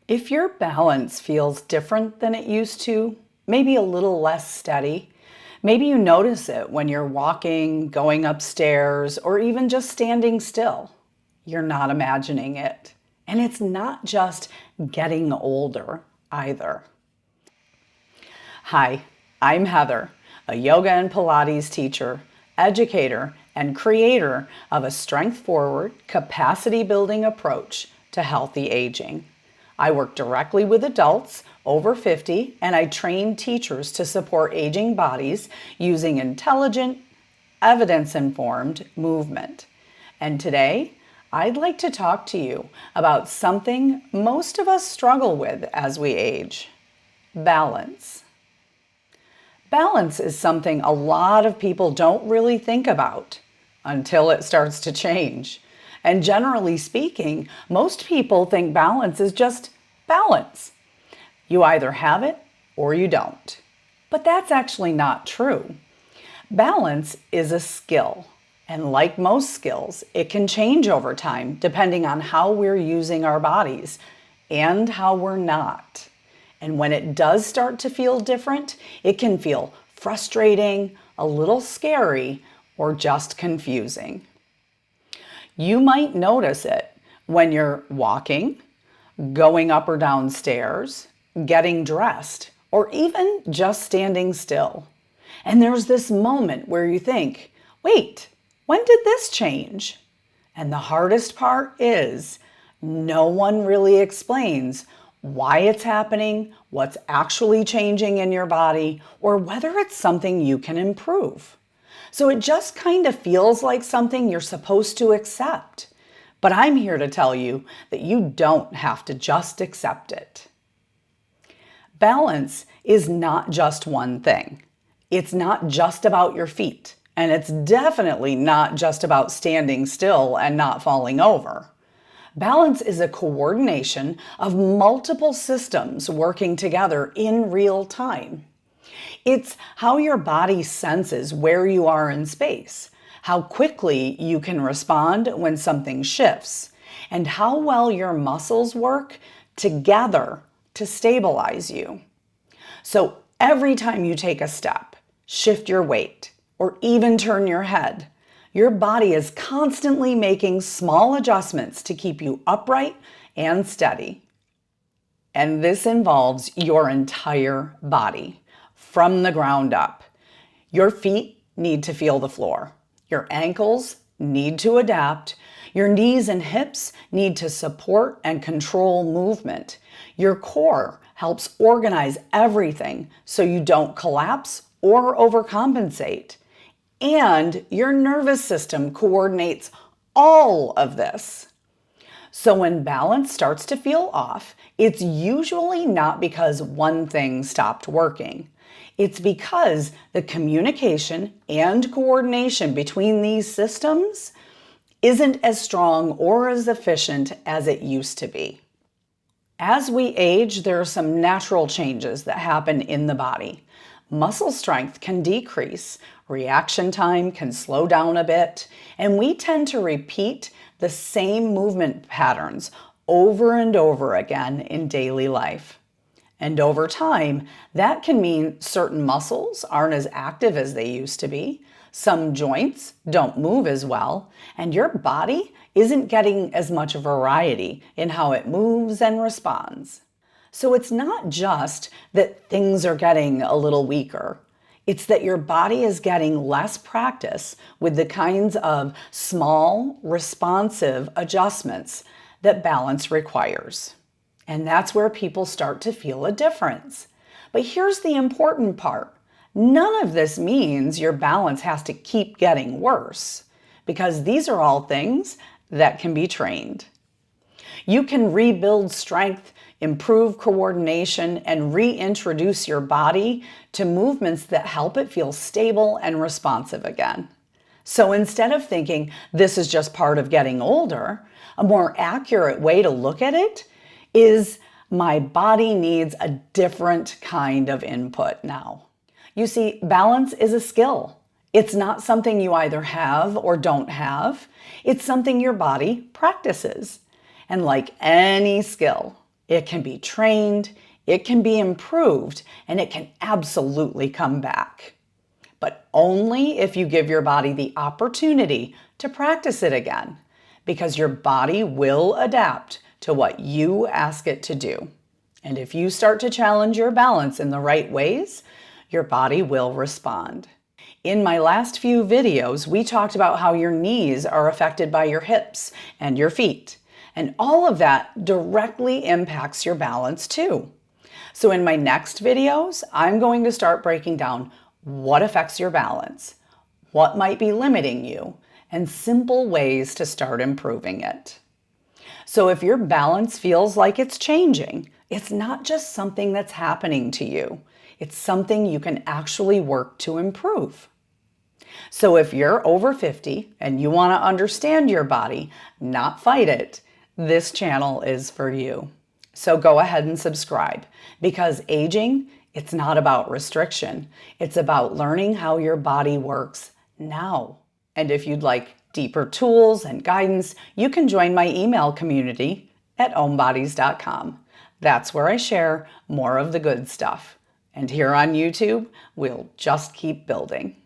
If your balance feels different than it used to, maybe a little less steady, maybe you notice it when you're walking, going upstairs, or even just standing still, you're not imagining it. And it's not just getting older either. Hi, I'm Heather, a yoga and Pilates teacher, educator, and creator of a strength-forward, capacity-building approach to healthy aging. I work directly with adults over 50, and I train teachers to support aging bodies using intelligent, evidence-informed movement. And today, I'd like to talk to you about something most of us struggle with as we age: balance. Balance is something a lot of people don't really think about until it starts to change. And generally speaking, most people think balance is just balance. You either have it or you don't. But that's actually not true. Balance is a skill. And like most skills, it can change over time depending on how we're using our bodies and how we're not. And when it does start to feel different, it can feel frustrating, a little scary, or just confusing. You might notice it when you're walking, going up or down stairs, getting dressed, or even just standing still. And there's this moment where you think, wait, when did this change? And the hardest part is no one really explains why it's happening, what's actually changing in your body, or whether it's something you can improve. So it just kind of feels like something you're supposed to accept. But I'm here to tell you that you don't have to just accept it. Balance is not just one thing. It's not just about your feet, and it's definitely not just about standing still and not falling over. Balance is a coordination of multiple systems working together in real time. It's how your body senses where you are in space, how quickly you can respond when something shifts, and how well your muscles work together to stabilize you. So every time you take a step, shift your weight, or even turn your head, your body is constantly making small adjustments to keep you upright and steady. And this involves your entire body, from the ground up. Your feet need to feel the floor. Your ankles need to adapt. Your knees and hips need to support and control movement. Your core helps organize everything so you don't collapse or overcompensate. And your nervous system coordinates all of this. So when balance starts to feel off, it's usually not because one thing stopped working. It's because the communication and coordination between these systems isn't as strong or as efficient as it used to be. As we age, there are some natural changes that happen in the body. Muscle strength can decrease, reaction time can slow down a bit, and we tend to repeat the same movement patterns over and over again in daily life. And over time, that can mean certain muscles aren't as active as they used to be, some joints don't move as well, and your body isn't getting as much variety in how it moves and responds. So it's not just that things are getting a little weaker. It's that your body is getting less practice with the kinds of small, responsive adjustments that balance requires. And that's where people start to feel a difference. But here's the important part. None of this means your balance has to keep getting worse, because these are all things that can be trained. You can rebuild strength, improve coordination, and reintroduce your body to movements that help it feel stable and responsive again. So instead of thinking this is just part of getting older, a more accurate way to look at it is my body needs a different kind of input now. You see, balance is a skill. It's not something you either have or don't have. It's something your body practices. And like any skill, It can be trained, it can be improved, and it can absolutely come back. But only if you give your body the opportunity to practice it again, because your body will adapt to what you ask it to do. And if you start to challenge your balance in the right ways, your body will respond. In my last few videos, we talked about how your knees are affected by your hips and your feet. And all of that directly impacts your balance too. So in my next videos, I'm going to start breaking down what affects your balance, what might be limiting you, and simple ways to start improving it. So if your balance feels like it's changing, it's not just something that's happening to you. It's something you can actually work to improve. So if you're over 50 and you want to understand your body, not fight it, this channel is for you. So go ahead and subscribe, because aging, it's not about restriction. It's about learning how your body works now. And if you'd like deeper tools and guidance, you can join my email community at OmBodies.com. That's where I share more of the good stuff. And here on YouTube, we'll just keep building.